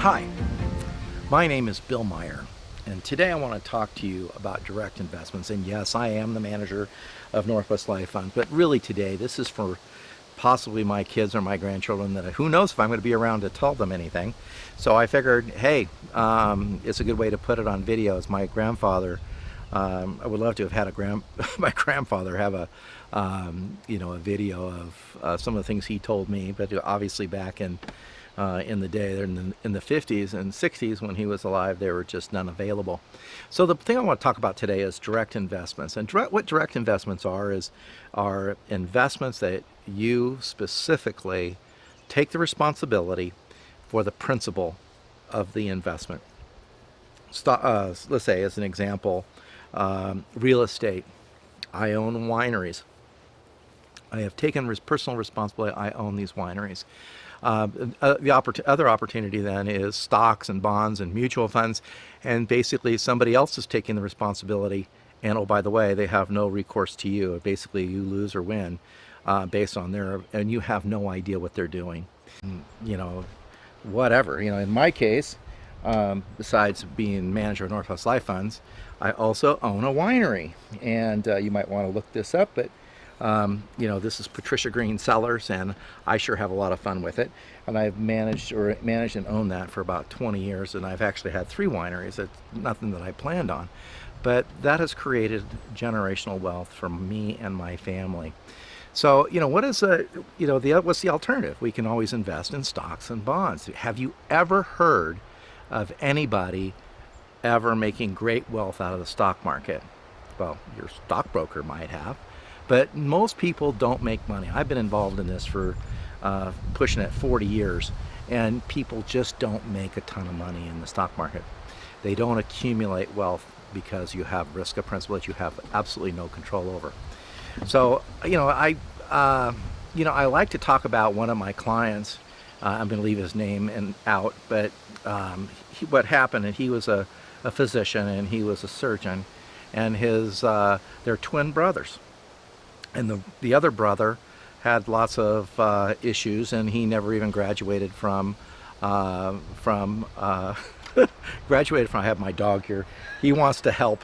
Hi, my name is Bill Meyer, and today I want to talk to you about direct investments. And yes, I am the manager of Northwest Life Fund, but really today this is for possibly my kids or my grandchildren that who knows if I'm going to be around to tell them anything. So I figured, hey, it's a good way to put it on video. As my grandfather, I would love to have had my grandfather have a a video of some of the things he told me, but obviously back in the day, in the 50s and 60s when he was alive, there were just none available. So the thing I want to talk about today is direct investments. And what direct investments are investments that you specifically take the responsibility for the principal of the investment. Let's say, as an example, real estate. I own wineries. I have taken personal responsibility. I own these wineries. The other opportunity then is stocks and bonds and mutual funds, and basically somebody else is taking the responsibility, and oh, by the way, they have no recourse to you. Basically, you lose or win based on and you have no idea what they're doing. Whatever. In my case, besides being manager of Northwest Life Funds, I also own a winery, and you might want to look this up, but this is Patricia Green Cellars, and I sure have a lot of fun with it. And I've managed and owned that for about 20 years, and I've actually had 3 wineries. It's nothing that I planned on, but that has created generational wealth for me and my family. So, what's the alternative? We can always invest in stocks and bonds. Have you ever heard of anybody ever making great wealth out of the stock market? Well, your stockbroker might have. But most people don't make money. I've been involved in this for pushing it 40 years, and people just don't make a ton of money in the stock market. They don't accumulate wealth because you have risk of principal that you have absolutely no control over. So, I like to talk about one of my clients. I'm going to leave his name out, but what happened, and he was a physician and he was a surgeon, and they're twin brothers. And the other brother had lots of issues, and he never even graduated from I have my dog here. He wants to help.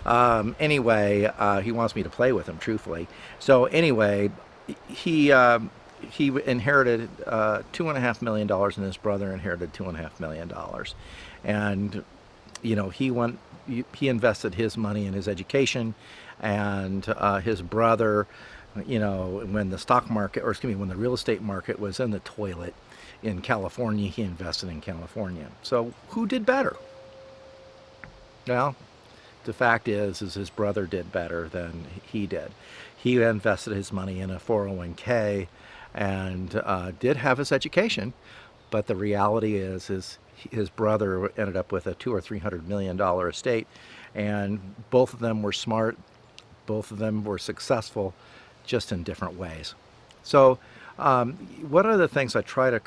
He wants me to play with him, truthfully. So anyway, he inherited $2.5 million, and his brother inherited $2.5 million. And he invested his money in his education, and his brother, when the real estate market was in the toilet in California, he invested in California. So who did better? Well, the fact is his brother did better than he did. He invested his money in a 401k and did have his education, but the reality is his brother ended up with a $200 or $300 million estate, and both of them were smart. Both of them were successful, just in different ways. So one of the things I try to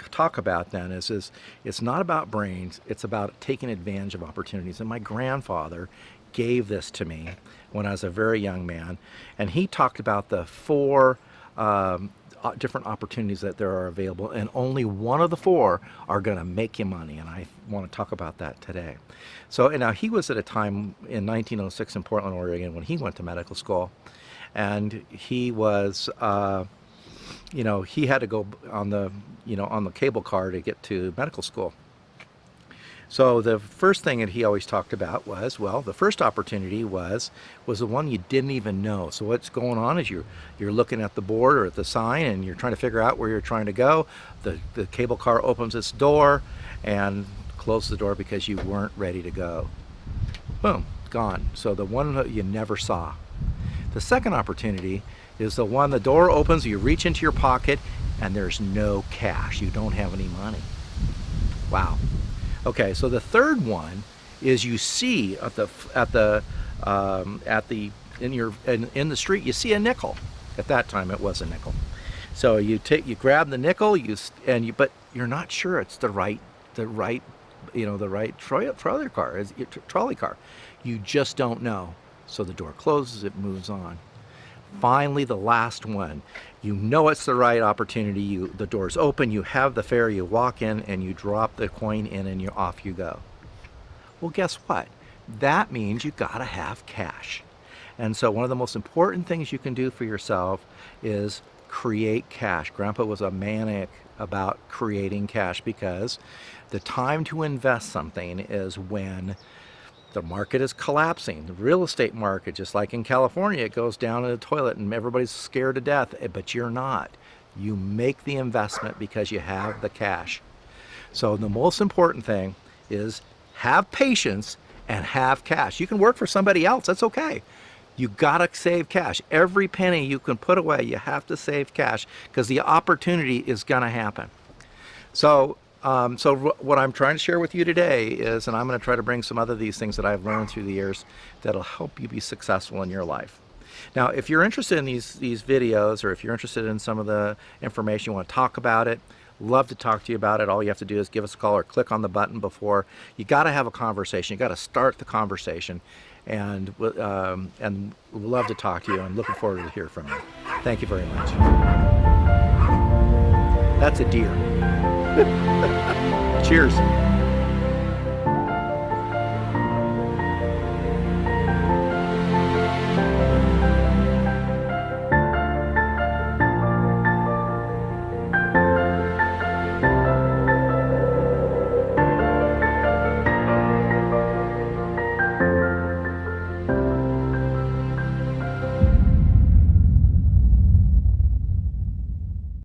talk about then is it's not about brains, it's about taking advantage of opportunities. And my grandfather gave this to me when I was a very young man, and he talked about the 4 different opportunities that there are available, and only one of the 4 are going to make you money, and I want to talk about that today. So, and now he was at a time in 1906 in Portland, Oregon, when he went to medical school, and he was, he had to go on the cable car to get to medical school. So the first thing that he always talked about was, the first opportunity was the one you didn't even know. So what's going on is you're looking at the board or at the sign, and you're trying to figure out where you're trying to go. The cable car opens its door and closes the door because you weren't ready to go. Boom, gone. So the one that you never saw. The second opportunity is the one the door opens, you reach into your pocket, and there's no cash. You don't have any money. Wow. Okay, so the third one is you see in the street you see a nickel. At that time it was a nickel. So you grab the nickel, but you're not sure it's the right trolley car. You just don't know. So the door closes, it moves on. Finally, the last one, You know it's the right opportunity. The door's open, you have the fare, you walk in and you drop the coin in and you're off you go. Well, guess what? That means you gotta have cash. And so one of the most important things you can do for yourself is create cash. Grandpa was a maniac about creating cash because the time to invest something is when the market is collapsing. The real estate market, just like in California, it goes down in the toilet and everybody's scared to death, but you're not. You make the investment because you have the cash. So the most important thing is have patience and have cash. You can work for somebody else, that's okay. You gotta save cash. Every penny you can put away, you have to save cash because the opportunity is gonna happen. So what I'm trying to share with you today is, and I'm going to try to bring some other of these things that I've learned through the years that'll help you be successful in your life. Now, if you're interested in these videos, or if you're interested in some of the information, you want to talk about it, love to talk to you about it. All you have to do is give us a call or click on the button before. You got to have a conversation. You got to start the conversation, and we'll love to talk to you. I'm looking forward to hear from you. Thank you very much. That's a deer. Cheers.